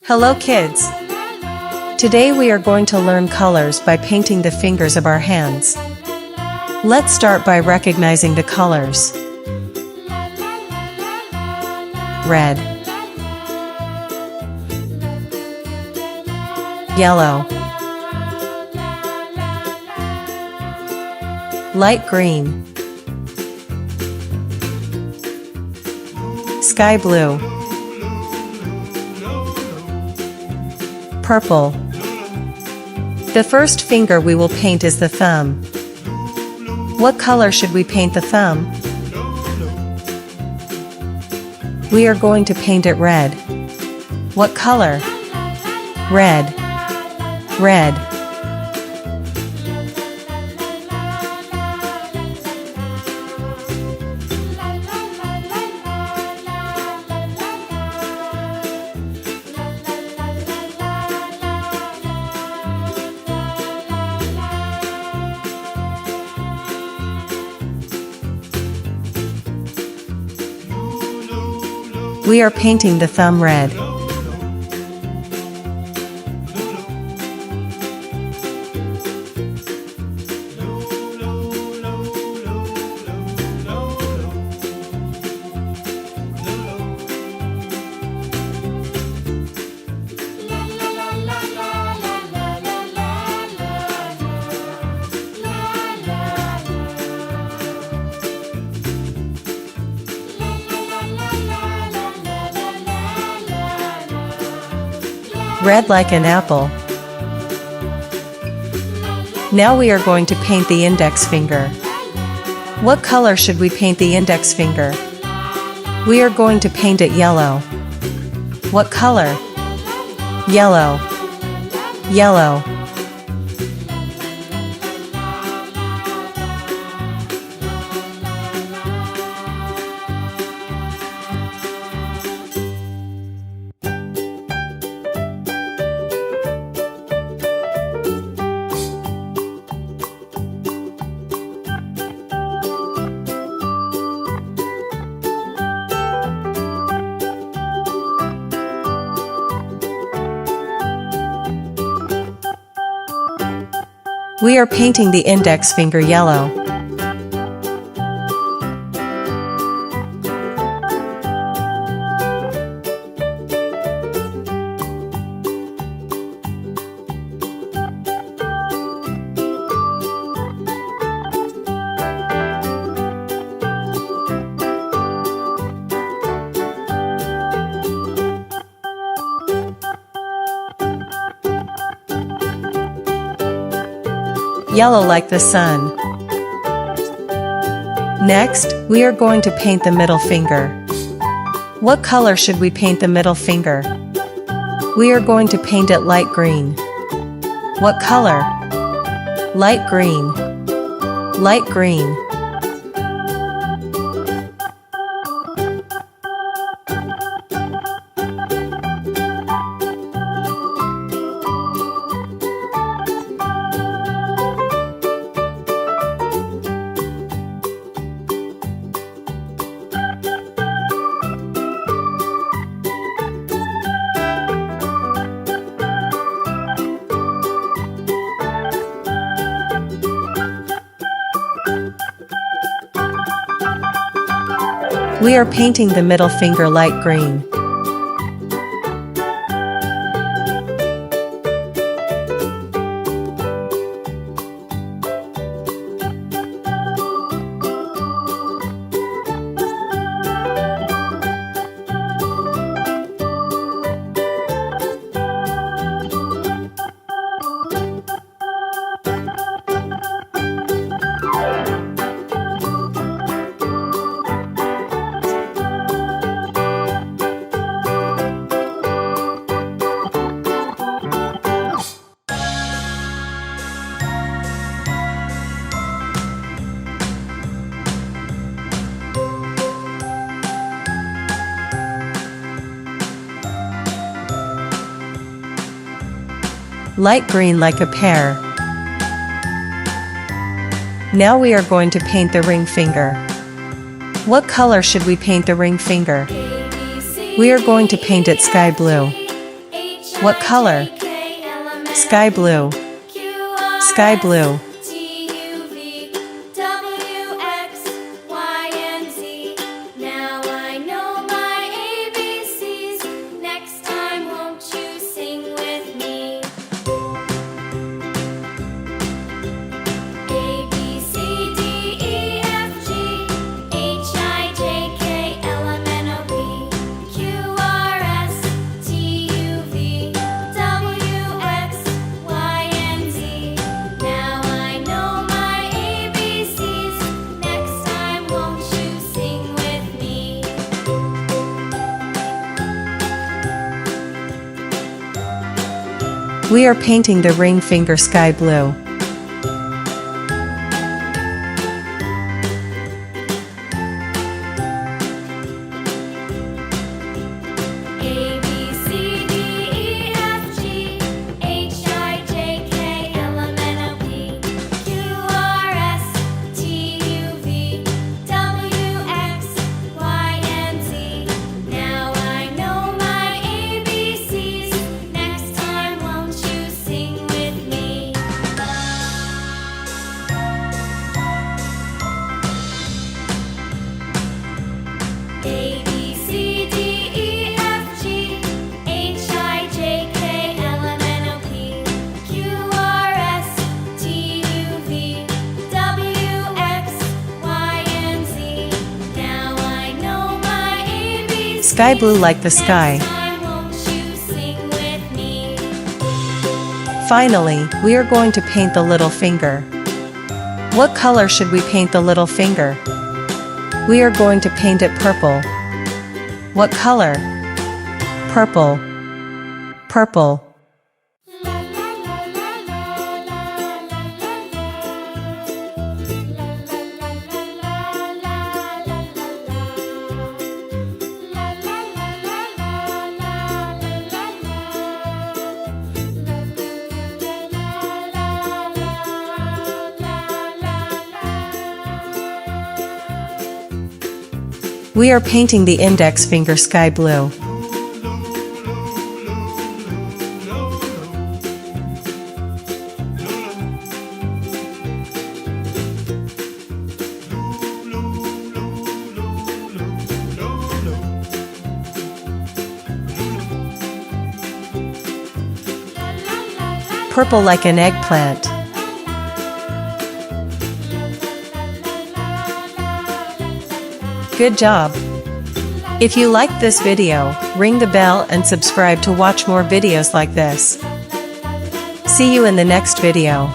Hello kids! Today we are going to learn colors by painting the fingers of our hands. Let's start by recognizing the colors. Red, yellow, light green, sky blue, purple. The first finger we will paint is the thumb. What color should we paint the thumb? We are going to paint it red. What color? Red. Red. We are painting the thumb red. Red like an apple. Now we are going to paint the index finger. What color should we paint the index finger? We are going to paint it yellow. What color? Yellow. Yellow. We are painting the index finger yellow. Yellow like the sun. Next, we are going to paint the middle finger. What color should we paint the middle finger? We are going to paint it light green. What color? Light green. Light green. We are painting the middle finger light green. Light green like a pear. Now we are going to paint the ring finger. What color should we paint the ring finger? We are going to paint it sky blue. What color? Sky blue. Sky blue. Now I know my ABCs. Next time, won't you sing with me? A, B, C, D, E, F, G, H, I, J, K, L, M, N, O, P, Q, R, S, T, U, V, W, X, Y, and Z. Now I know my ABCs. Next time, won't you sing with me? We are painting the ring finger sky blue. A, B, C, D, E, F, G, H, I, J, K, L, M, N, O, P, Q, R, S, T, U, V, W, X, Y, and Z. Now I know my ABCs. Next time, won't you sing with me? A, B, C, D, E, F, G, H, I, J, K, L, M, N, O, P, Q, R, S, T, U, V, W, X, Y, and Z. Now I know my ABCs. Sky blue like the sky. Next time, won't you sing with me? Finally, we are going to paint the little finger. What color should we paint the little finger? We are going to paint it purple. What color? Purple. Purple. La la la la la la la la la la la We are painting the index finger sky blue. Purple like an eggplant. Good job! If you liked this video, ring the bell and subscribe to watch more videos like this. See you in the next video.